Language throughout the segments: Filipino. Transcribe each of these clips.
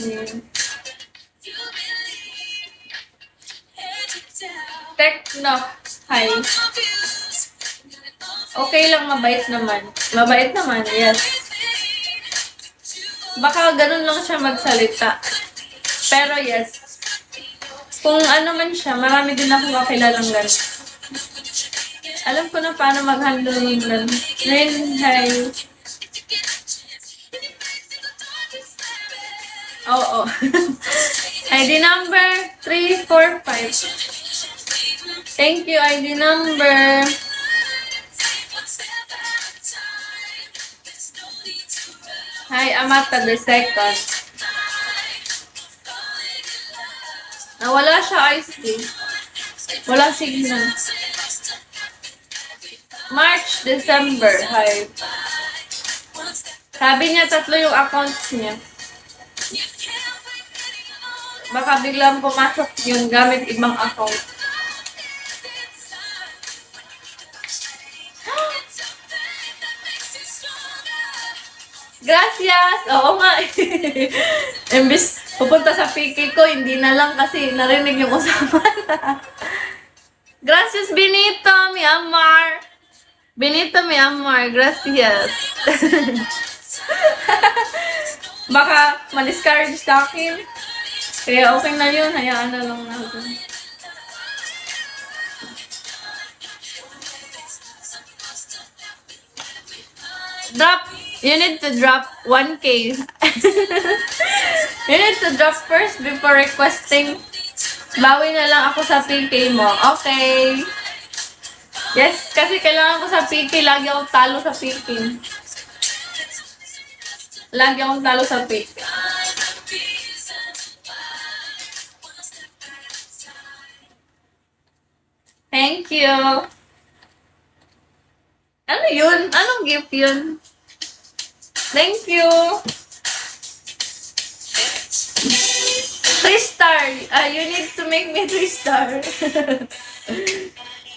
Hmm. Techno. Hi. Okay lang, mabait naman. Mabait naman, yes. Baka ganun lang siya magsalita. Pero yes. Kung ano man siya, marami din ako kakilalang ganun. Alam ko na paano mag-handle ng ganun. Rin, hi. Oo. ID number 345. Thank you, ID number. Hi, Amata the second. Nawala siya, ice cream. Wala signal. March, December. Hi. Sabi niya 3 yung accounts niya. Baka biglang pumasok yung gamit ibang account. Gracias! Oo nga. Imbis pupunta sa PK ko, hindi na lang kasi narinig yung usapan. Gracias, Benito, mi amor. Benito, mi amor. Gracias. Baka ma-discourage sa akin. Kaya okay na yun. Hayaan na lang natin. Drop. You need to drop 1K. You need to drop first before requesting. Bawi na lang ako sa PK mo. Okay. Yes, kasi kailangan ko sa PK. Lagi akong talo sa PK. Lagi akong talo sa PK. Thank you. Ano yun? Anong gift yun? Thank you. 3-star. You need to make me 3-star.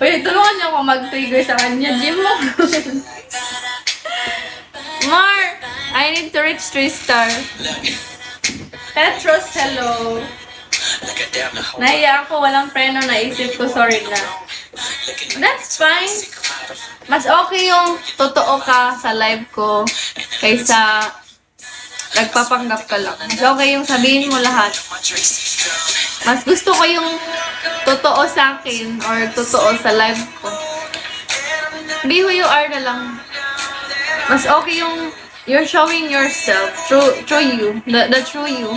Wait, tulungan niyo ako mag-trigger sa kanya. Jim mo. More. I need to reach 3-star. Petros, hello. Nahiya ako, walang preno, naisip ko, sorry na. That's fine. Mas okay yung totoo ka sa live ko kaysa nagpapanggap ka lang. Mas okay yung sabihin mo lahat. Mas gusto ko yung totoo sa akin or totoo sa live ko. Be who you are na lang. Mas okay yung you're showing yourself, true you, the true you.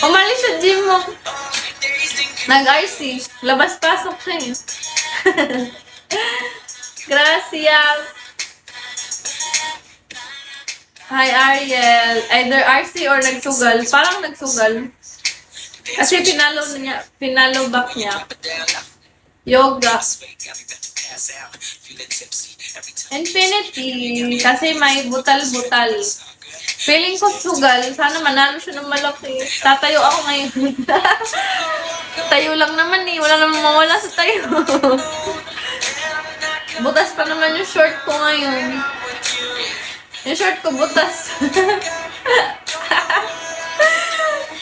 Umalis sa gym mo. Nag-RC. Labas-pasok siya eh. Gracias. Hi, Ariel. Either RC or nagsugal. Parang nagsugal. Kasi pinalo back niya. Yoga. Infinity. Kasi may butal-butal. Feeling ko sugal. Sana manalo siya ng malaki. Tatayo ako ngayon. Tayo lang naman eh. Wala naman mawala sa tayo. Butas pa naman yung short ko ngayon. Yung short ko butas.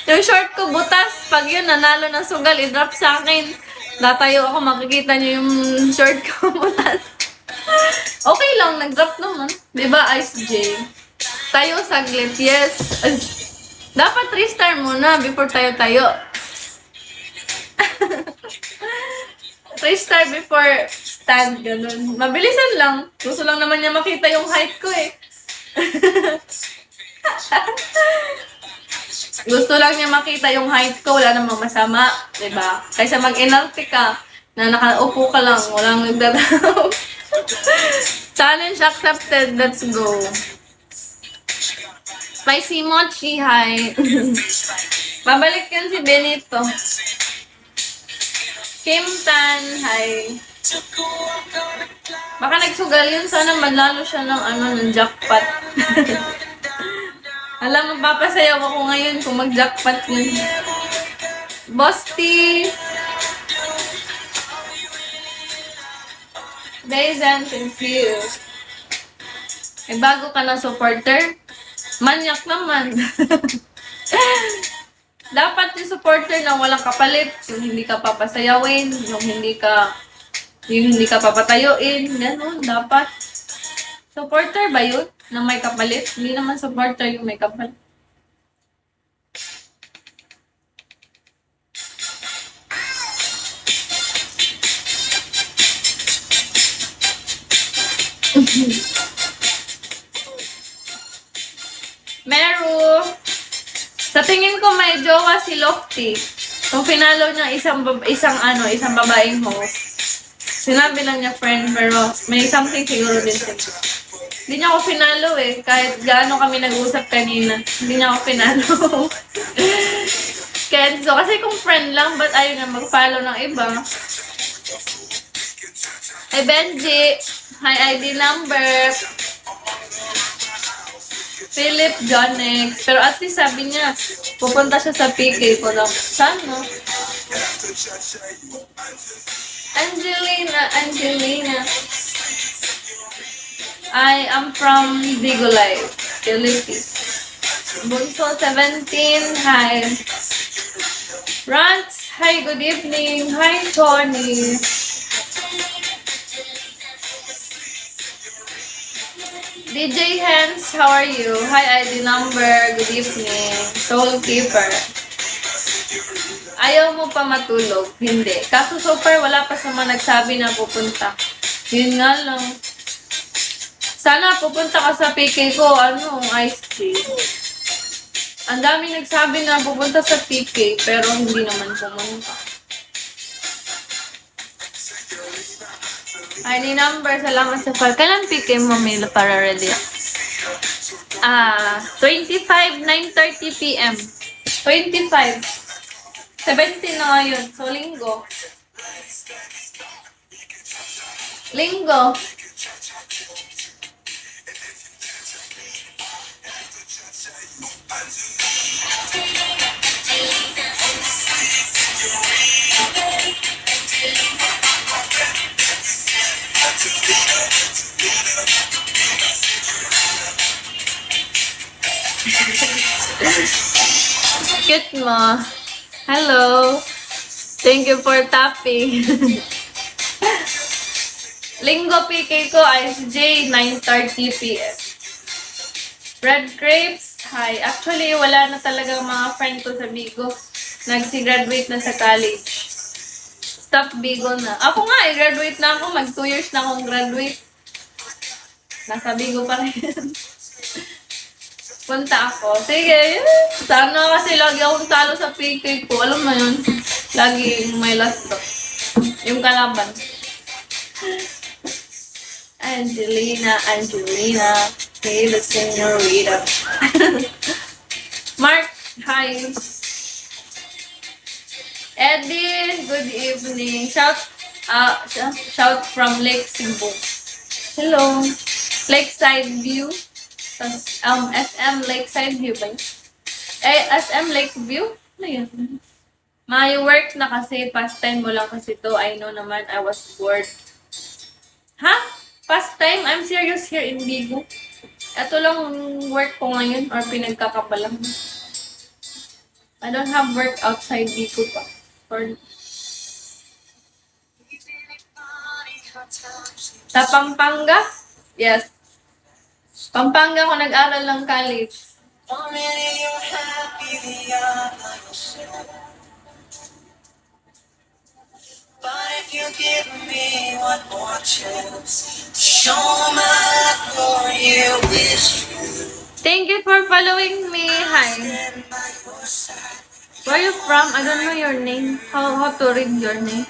Yung short ko butas. Pag yun nanalo ng sugal, i-drop sa akin. Tatayo ako, makikita niyo yung short ko butas. Okay lang, nag-drop naman. Diba, Ice J? Tayo saglit, yes. Dapat 3-star muna before tayo. 3-star before stand, ganun. Mabilisan lang. Gusto lang naman niya makita yung height ko eh. Gusto lang niya makita yung height ko, wala namang masama, diba? Kaysa mag-inarte ka, na nakaupo ka lang, walang nagdadaw. Challenge accepted, let's go. Spicy mochi, hi. Babalik yan si Benito. Kim Tan, hi. Baka nagsugal yun, sana manlalo siya ng jackpot. Alam, magpapasayaw ako ngayon kung mag-jackpot yun. Bosti! Dazed and confused. May bago ka na supporter? Manyak naman. Dapat yung supporter na walang kapalit, yung hindi ka papasayawin, yung hindi ka papatayuin, ganun, dapat. Supporter ba yun? Na may kapalit? Hindi naman supporter yung may kapalit. Meru! Sa tingin ko may jowa si Lofty. Kung pinalo niya isang babaeng host. Sinabi lang niya friend, pero may something siguro din siya. Hindi niya ako pinalo eh. Kahit gaano kami nag-usap kanina. Hindi niya ako pinalo. Kenzo, kasi kung friend lang, ba't ayaw na mag-follow ng iba? Hey Benji! Hi ID number! Philip Jonex. Pero at least sabi niya, pupunta siya sa PK ko lang. Sana? Angelina. I am from Bigolay, Philippines. Bunso 17, hi. Rants, hi, good evening. Hi, Tony. DJ Hands, how are you? Hi, ID number. Good evening. Soul Keeper. Ayaw mo pa matulog? Hindi. Kaso so far, wala pa sa mga nagsabi na pupunta. Yun nga lang. Sana pupunta ka sa PK ko. Ice tea. Ang dami nagsabi na pupunta sa PK, pero hindi naman pumunta. ID number, salamat sa file. Kailan PK mo, Mila, para release? 25, 9:30 p.m. 25. 17 na ngayon. So, linggo. Cute mo. Hello. Thank you for tapping. Linggo PK ko, ISJ, 9:30 p.m. Red Grapes, hi. Actually, wala na talaga mga friend ko sa Bigo. Nagsi-graduate na sa college. Stop Bigo na. Ako nga, graduate na ako. Mag 2 years na akong graduate. Nasa Bigo pa rin. Punta ako. Sige, sana kasi lagi akong talo sa PK ko. Alam mo yun? Lagi may last to. Yung kalaban. Angelina. Hey, the señorita. Mark, hi. Eddie, good evening. Shout from Lake Cebu. Hello. Lakeside View. SM Lakeside View ba yun? SM Lake View? Ano yun? May work na kasi, past time mo lang kasi to. I know naman, I was bored. Ha? Past time? I'm serious here in Bigo. Ito lang work ko ngayon or pinagkakapalang. I don't have work outside Bigo pa. Sa Pampanga? Yes. Pampanga ko nag-aral ng college. But if you give me one more chance to show my love for you is true. Thank you for following me. Hi. Where are you from? I don't know your name. How to read your name?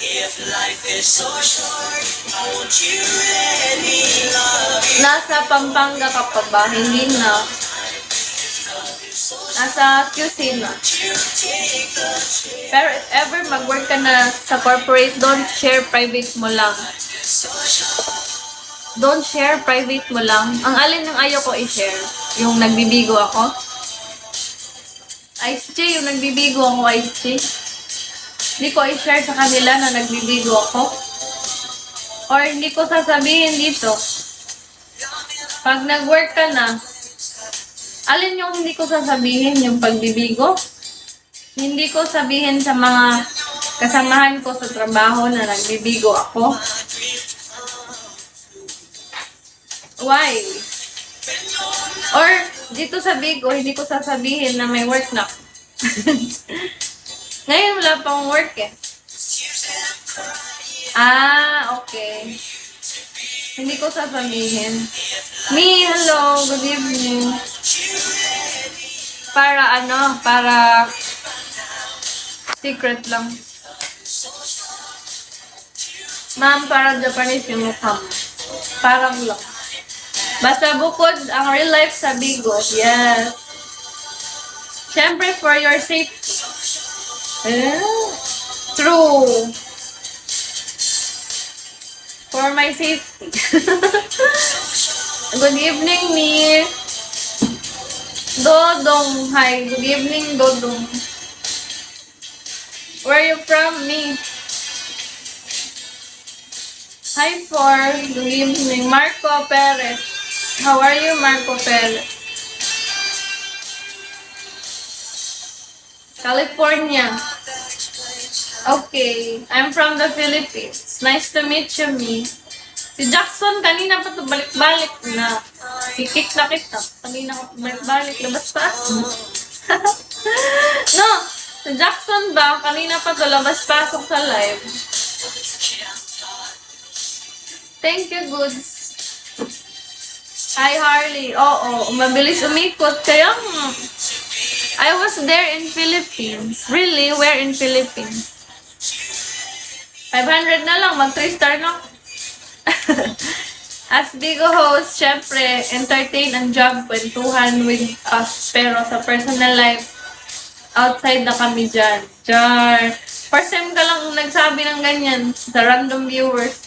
If life is so short, won't you let me love you? Nasa Pampanga ka pa ba? Hindi na. Nasa QC na. Pero if ever mag-work ka na sa corporate, don't share private mo lang. Don't share private mo lang. Ang alin ng ayaw ko i-share? Yung nagbibigo ako? Ice J, yung nagbibigo ako, Ice J. Hindi ko i-share sa kanila na nagbibigo ako. Or hindi ko sasabihin dito. Pag nag-work ka na, Alin yung hindi ko sasabihin? Yung pagbibigo? Hindi ko sabihin sa mga kasamahan ko sa trabaho na nagbibigo ako. Why? Or dito sa Bigo, hindi ko sasabihin na may work na ako. Ngayon wala pang work eh. Okay. Hindi ko sasabihin. Me, hello, good evening. Para secret lang. Ma'am, para Japanese yung mukha mo. Parang lang. Basta bukod ang real life sa Bigo. Yes. Siyempre, for your safety. True. For my safety. Good evening, me. Dodong. Hi. Good evening, Dodong. Where are you from, me? Hi, for. Good evening. Marco Perez. How are you, Marco Perez? California. Okay. I'm from the Philippines. Nice to meet you, me. Si Jackson, kanina pa to balik-balik na. Kikik na kita. Kanina ko balik-balik. Labas pa. No! Si Jackson ba? Kanina pa to labas-pasok sa live. Thank you, goods. Hi, Harley. Oo, mabilis umikot. Kaya I was there in Philippines. Really? Where in Philippines? 500 na lang. Mag 3-star na. As Bigo host, syempre, entertain ang job, kwentuhan with us. Pero sa personal life, outside na kami dyan. Jar. First time ka lang nagsabi ng ganyan sa random viewers.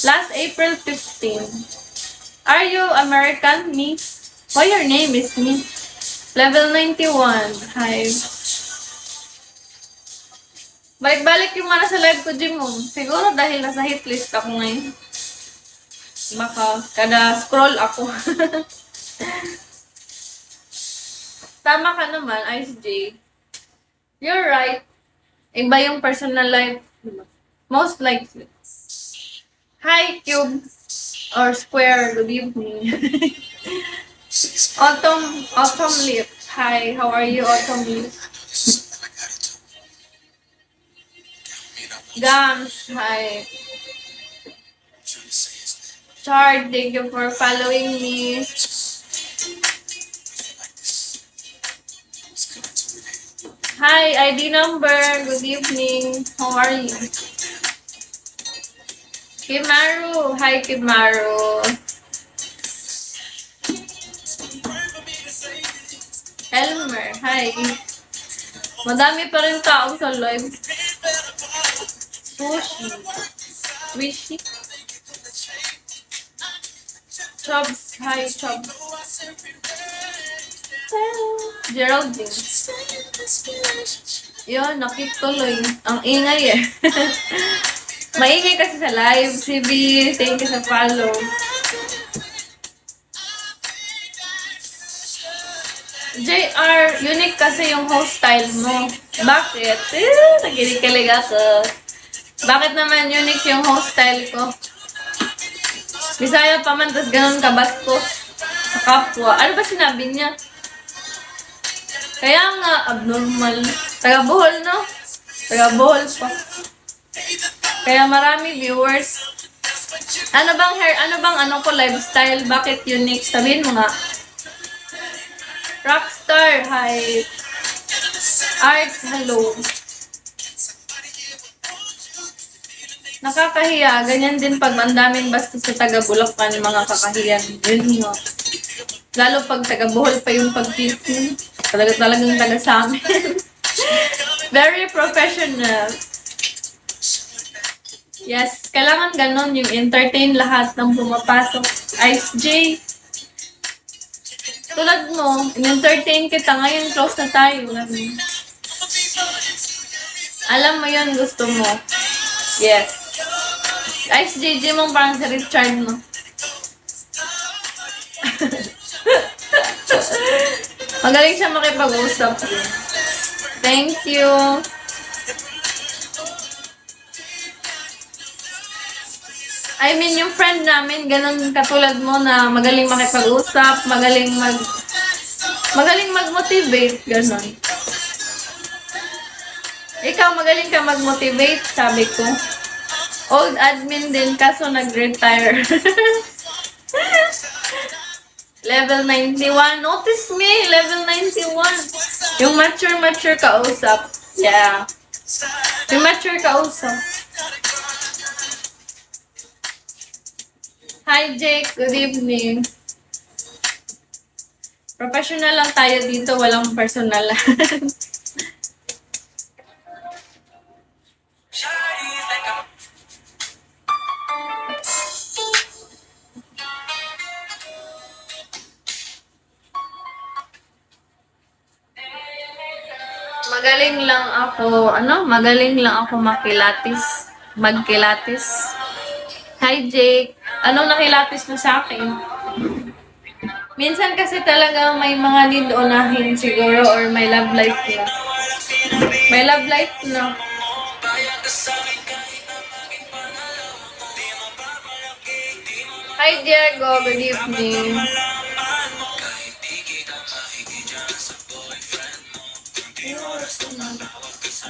Last April 15. Are you American, me? Why your name is me? Level 91. Hi. Balik-balik yung mana sa live ko, Jim. Siguro dahil nasa hitlist ako ngayon. Baka kada scroll ako. Tama ka naman, Ice J. You're right. Iba yung personal life. Most likely. Hi, Cube. Or Square. Good evening. Autumn Lip. Hi, how are you, Autumn Lip? Gams, hi. Chard, thank you for following me. Hi, ID number. Good evening. How are you? Kimaru. Hi, Kimaru. Elmer. Hi. Madami pa rin tao sa live. Sushi. Wishy. Chubs. Hi, Chubs. Geraldine. Yun, nakituloy. Ang ingay eh. Maingay kasi sa live. CB, thank you sa follow. JR, unique kasi yung host style mo. Bakit? Nagkikilig ako. Bakit naman unique yung host style ko? Bisaya pa man, tas ganun kabastos sa kapwa. Ano ba sinabi niya? Kaya nga, abnormal. Taga-Bohol, no? Taga-Bohol pa. Kaya marami viewers. Ano bang lifestyle? Bakit unique? Sabihin mo nga. Rockstar, hi. Art, hello. Nakakahiya. Ganyan din pag mandaming basta sa taga-Bulacan yung mga kakahiyan. Yun nga. Lalo pag taga-Bohol pa yung pag-teaching. Talagang taga sa amin. Very professional. Yes, kailangan ganon yung entertain lahat ng pumapasok. Ice J. Tulad mo, in-entertain kita. Ngayon, close na tayo. Alam mo yun, gusto mo. Yes. Ice JJ mong parang si Richard, no? Magaling siya makipag-usap. Thank you. I mean, yung friend namin, ganun katulad mo na magaling makipag-usap, magaling mag-motivate, ganun. Ikaw, magaling ka mag-motivate, sabi ko. Old admin din, kaso nag-retire. Level 91. Notice me, level 91. Yung mature kausap. Yeah. Yung mature kausap. Hi, Jake. Good evening. Professional lang tayo dito, walang personal. Magaling lang ako magkilatis. Hi, Jake. Anong nakilatis mo sa akin? Minsan kasi talaga may mga need unahin siguro or may love life na. May love life na. Hi, Diego. Good evening.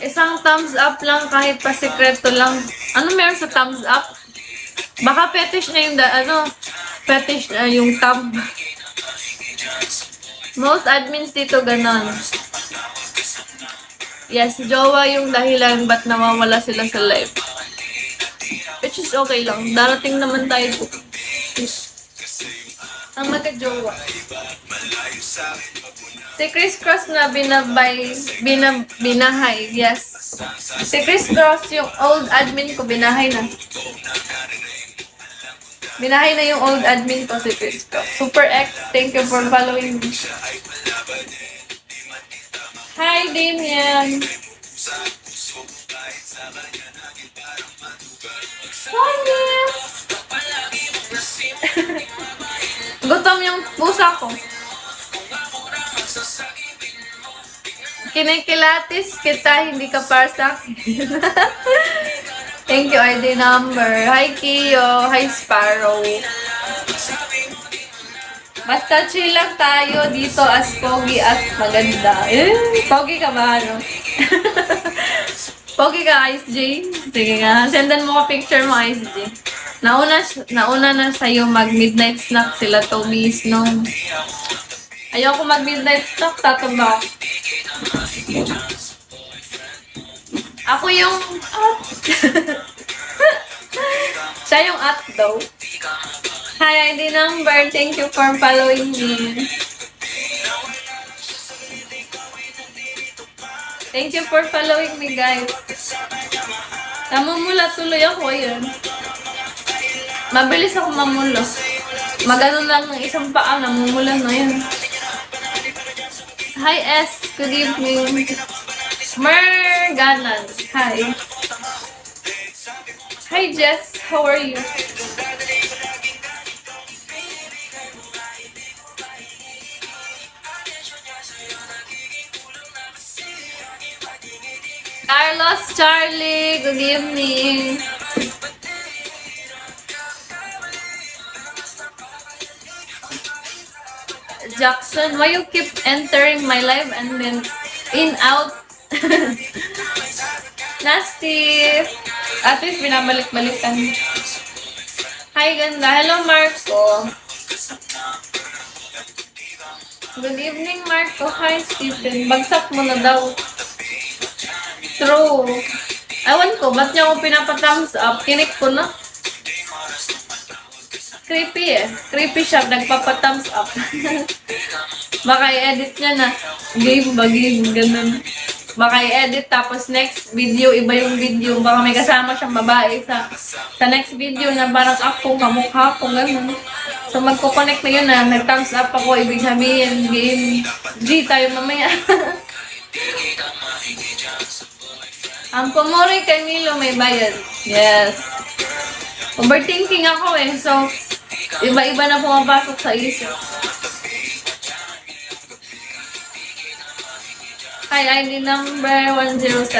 Isang thumbs up lang kahit pa sekreto lang. Ano meron sa thumbs up? Baka fetish na yung fetish na yung thumb. Most admins dito ganon. Yes, jowa yung dahilan ba't nawawala sila sa live. Which is okay lang. Darating naman tayo po. Ang magka-jowa. Si Chris Cross na binahay. Yes. Si Chris Cross, yung old admin ko, binahay na. Binahay na yung old admin ko, si Chris Cross. Super X, thank you for following me. Hi, Damien. Gutom yung pusa ko. Kinikilatis kita, hindi ka para sa akin. Thank you, ID number. Hi, Kiyo. Hi, Sparrow. Basta chill lang tayo dito as pogi at maganda. Pogi ka ba, ano? Pogi ka, Ice J? Sige nga, sendan mo ka picture mo, Ice J. Nauna na sa'yo mag-midnight snack sila, Tommy Snow. Ayoko mag-midnight snack, tataba. Ako yung siya yung daw. Hi, ID number. Thank you for following me. Thank you for following me, guys. Namumula tuloy ako, yun. Mabilis ako mamula. Magano lang ng isang paa, namumula na yun. Hi, S. Good evening. Merganan. Hi. Hi, Jess. How are you? Carlos, Charlie. Good evening. Jackson, why you keep entering my live and then in, out? Nasty. At least binabalik-balikan. Hi, ganda. Hello, Marco. Good evening, Marco. Hi, Stephen. Bagsak mo na daw. True. Ewan ko, ba't niya ako pinapa-thumbs up? Kinik ko na. Creepy eh. Creepy siya. Nagpapa-thumbs up. Baka i-edit niya na. Game ba? Game. Ganun. Baka i-edit tapos next video, iba yung video. Baka may kasama siyang babae sa next video na parang ako, kamukha ko, gano'n. So magko-connect na yun na nag-thumbs up ako, ibig sabihin, game G tayo mamaya. Ang pumuri kay Milo may bayad. Yes. Overthinking ako eh. So, iba-iba na pumapasok sa isip. Hi, ID number 107.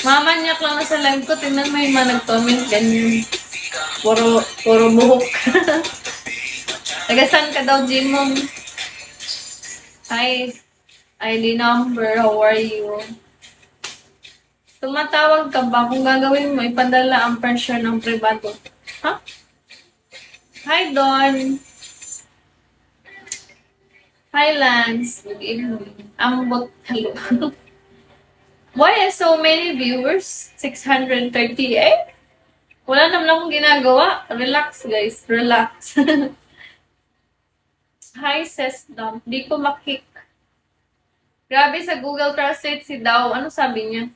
Mamanyak lang na sa live ko. Tingnan mo yung mga nag-comment. Ganyan. Puro buhok. Tagasan ka daw, Jimong. Hi, ID number. How are you? Tumatawag ka ba? Kung gagawin mo, ipadala ang pressure ng privado. Ha? Hi, Don. Hi, Lance. Good evening. Ambot. Hello. Why are so many viewers? 638? Wala naman akong ginagawa. Relax, guys. Relax. Hi, Ses Dom. Di ko makik. Grabe sa Google Translate si Daw. Ano sabi niya?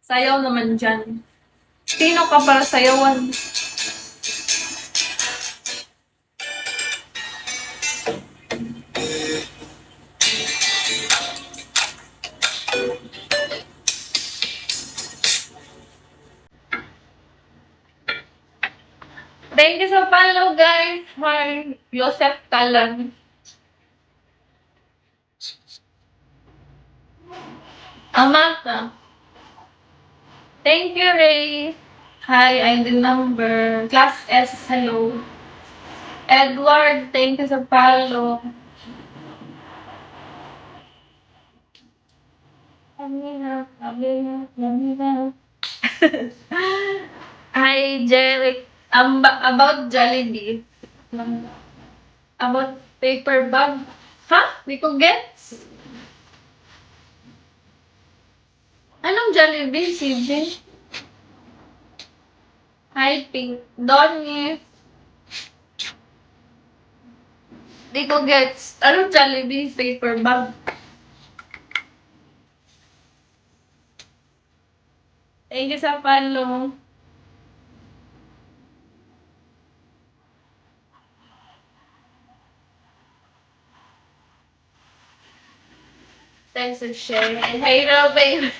Sayaw naman dyan. Sino ka para sayawan? Thank you sa follow, guys. Hi, Joseph Talan. Amata. Thank you, Ray. Hi, ID number. Class S, hello. Edward, thank you sa follow. Hi, Jeric. About Jollibee. About paper bag. Ha? Di ko gets. Anong Jollibee, CJ? Hi, Pink. Donnie. Di ko gets. Anong Jollibee paper bag? Thank you sa follow. Thanks for sharing. Hey, Robin.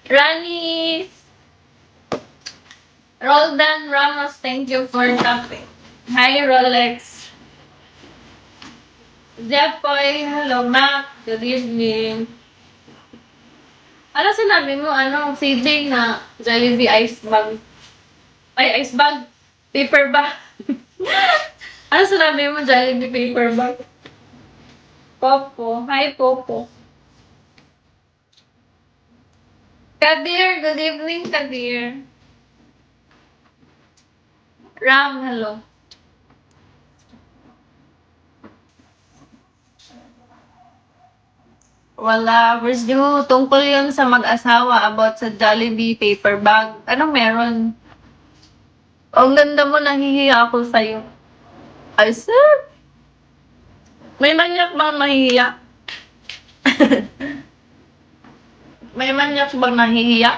Rani. Roldan Ramos, thank you for tapping. Hi, Rolex. Jepoy, hello, Mac. Good evening. Ano sinabi mo? Ano, CJ na Jollibee ice bag? Ay, ice bag. Paper bag. Ano sinabi mo, Jollibee paper bag? Popo. Hi, Popo. Kadir, good evening, Kadir. Ram, hello. Wala, Virgil. Tungkol yun sa mag-asawa about sa Jollibee paper bag. Anong meron? Ang ganda mo, nahihiya ako sa'yo. Ay, sir. May manyak bang nahihiya? May manyak bang nahihiya?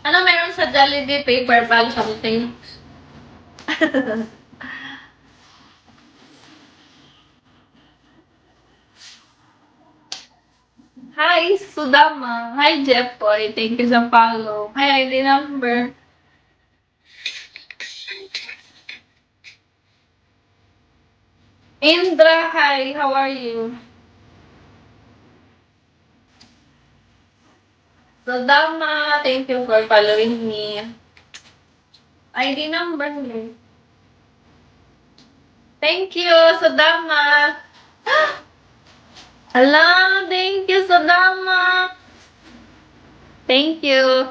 Ano meron sa Jollibee paper bag something? Hi, Sudama. Hi, Jepoy. Thank you sa follow. Hi, ID number. Indra, hi. How are you? Sudama, thank you for following me. ID number mo. Thank you, Sudama. Hala, thank you, Sudama. Thank you.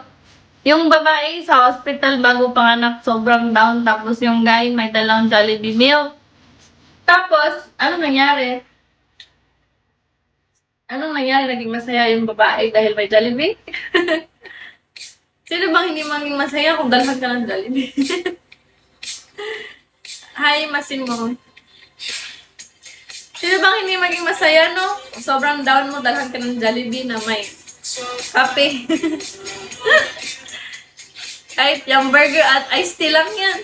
Yung babae sa hospital bago panganak, sobrang down. Tapos yung guy may dalang Jollibee meal. Tapos, anong nangyari? Anong nangyari? Naging masaya yung babae dahil may Jollibee? Sino bang hindi maging masaya kung dalhan ka ng Jollibee? Hi, Massimo. Sino bang hindi maging masaya, no? Sobrang down mo, dalhan ka ng Jollibee na may kape. Kahit yung burger at iced tea lang yan.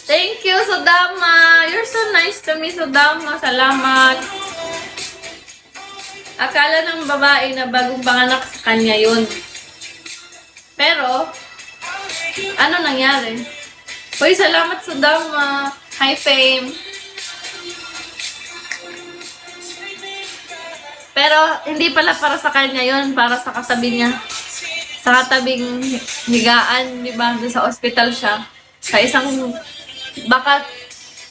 Thank you, Sodama. You're so nice to me, Sodama. Salamat. Akala ng babae na bagong panganak sa kanya yun. Pero, ano nangyari? Uy, salamat sa dama. Hi, Fame. Pero, hindi pala para sa kanya yon, para sa katabi niya. Sa katabing higaan, di ba? Doon sa ospital siya. Sa isang, baka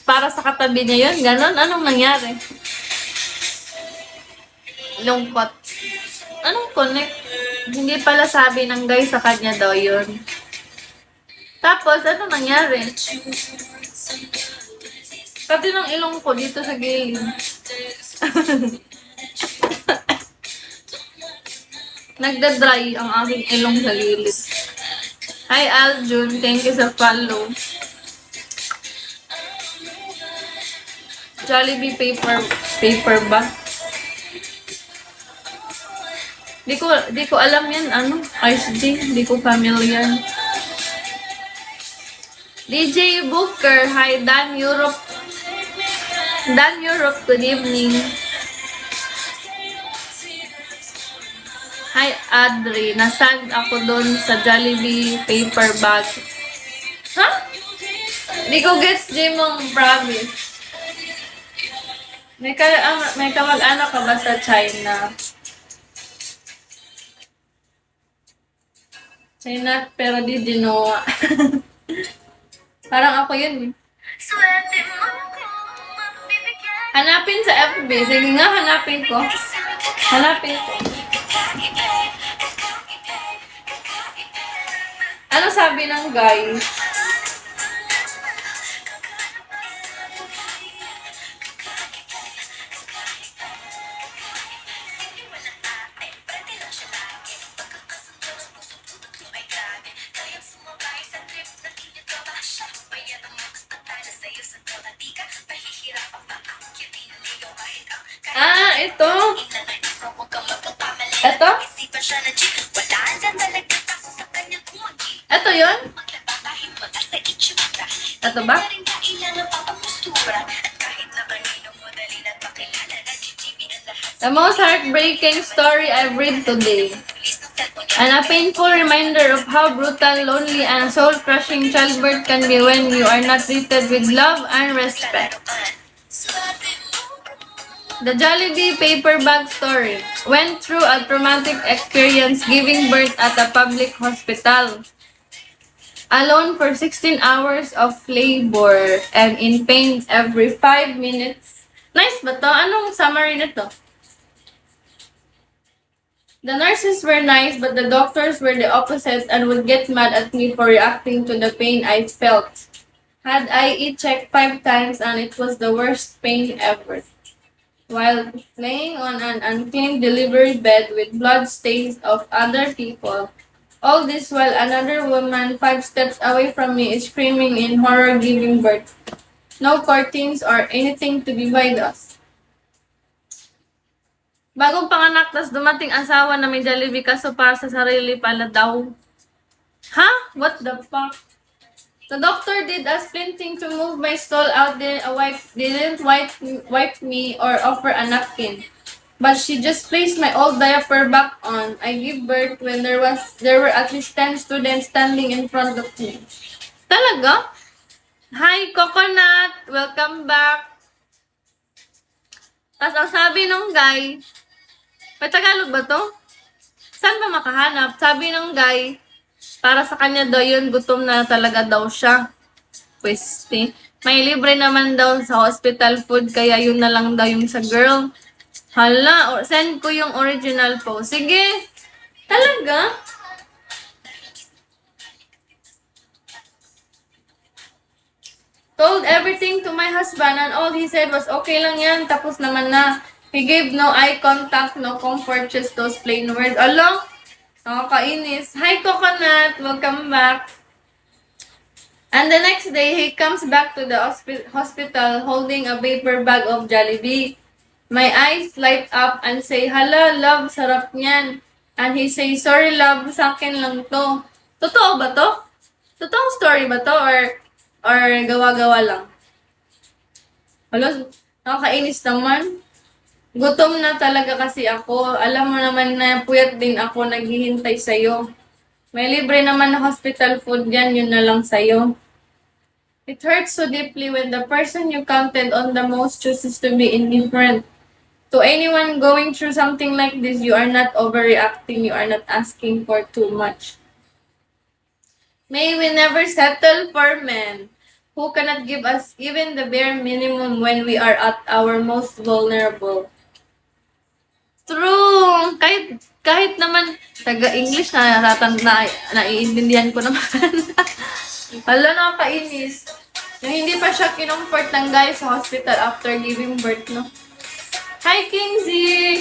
para sa katabi niya yun. Ganon, anong nangyari? Lungkot. Anong connect? Hindi pala sabi ng guy sa kanya daw yun. Tapos, ano nangyari? Pati ng ilong ko dito sa gilid. Nagda-dry ang aking ilong sa gilid. Hi Aljun, thank you sa follow. Jollibee paper ba? Di ko alam yan, ano? Ice G, di ko familiar. DJ Booker, hi Dan Europe. Dan Europe, good evening. Hi Adri, nasad ako doon sa Jollibee paper bag. Ha? Di ko gets Jimong promise. May kamag-anak ka ba sa China? China, pero di ginawa. Parang ako yun eh. Hanapin sa FB. Sige nga, hanapin ko. Hanapin ko. Ano sabi ng guy? Ah, ito. Ito? Ito yun? Ito ba? The most heartbreaking story I've read today. And a painful reminder of how brutal, lonely, and soul-crushing childbirth can be when you are not treated with love and respect. The Jollibee paper bag story. Went through a traumatic experience giving birth at a public hospital. Alone for 16 hours of labor and in pain every 5 minutes. Nice ba to? Anong summary nito? The nurses were nice, but the doctors were the opposite and would get mad at me for reacting to the pain I felt. Had I checked 5 times and it was the worst pain ever. While laying on an unclean delivery bed with blood stains of other people. All this while another woman 5 steps away from me is screaming in horror giving birth. No curtains or anything to divide us. Bagong panganak, tas dumating asawa na may Jollibee kaso para sa sarili pala daw. Ha? What the fuck? The doctor did a splinting to move my stall out there. A wife didn't wipe me or offer a napkin. But she just placed my old diaper back on. I gave birth when there were at least 10 students standing in front of me. Talaga? Hi, Coconut! Welcome back! Tapos ang sabi nung guy, may Tagalog ba to? Saan ba makahanap? Sabi nung guy, para sa kanya daw yun, gutom na talaga daw siya. Pweste. May libre naman daw sa hospital food, kaya yun na lang daw yung sa girl. Hala, send ko yung original po. Sige. Talaga? Told everything to my husband and all he said was okay lang yan, tapos naman na. He gave no eye contact, no comfort, just those plain words. Along, nakakainis. Hi, Coconut! Welcome back. And the next day, he comes back to the hospital holding a paper bag of Jollibee. My eyes light up and say, hala, love, sarap niyan. And he say, sorry, love, sa akin lang to. Totoo ba to? Totoong story ba to? Or gawa-gawa lang? Hala, nakakainis naman. Gutom na talaga kasi ako. Alam mo naman na puyat din ako naghihintay sa'yo. May libre naman na hospital food yan, yun na lang sa'yo. It hurts so deeply when the person you counted on the most chooses to be indifferent. To anyone going through something like this, you are not overreacting, you are not asking for too much. May we never settle for men who cannot give us even the bare minimum when we are at our most vulnerable. True! Kahit naman taga-English na naiintindihan ko naman. Hala, nakakainis. Yung hindi pa siya kinomfort ng guy sa hospital after giving birth, no? Hi, Kingsy!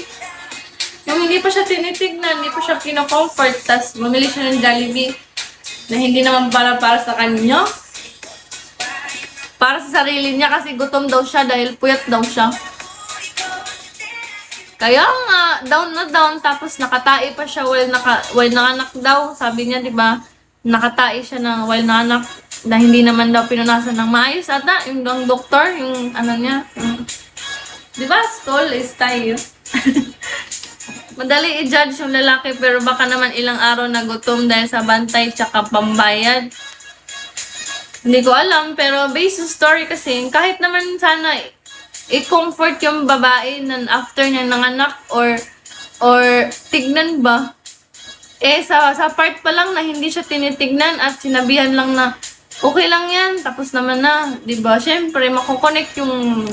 Yung hindi pa siya tinitignan, hindi pa siya kinocomfort, tas bumili siya ng Jollibee na hindi naman para sa kanya. Para sa sarili niya kasi gutom daw siya dahil puyat daw siya. Kaya nga, down na down, tapos nakatae pa siya while nanganak daw. Sabi niya, di ba, nakatae siya na while nanganak na hindi naman daw pinunasan ng maayos. Ata, yung doktor, yung ano niya, di ba, stall is tayo. Madali i-judge yung lalaki pero baka naman ilang araw na gutom dahil sa bantay tsaka pambayad. Hindi ko alam, pero based sa story kasi, kahit naman sana i-comfort yung babae na after niya nanganak or tignan ba, sa part pa lang na hindi siya tinitignan at sinabihan lang na okay lang yan, tapos naman na, di ba? Syempre, makokonect yung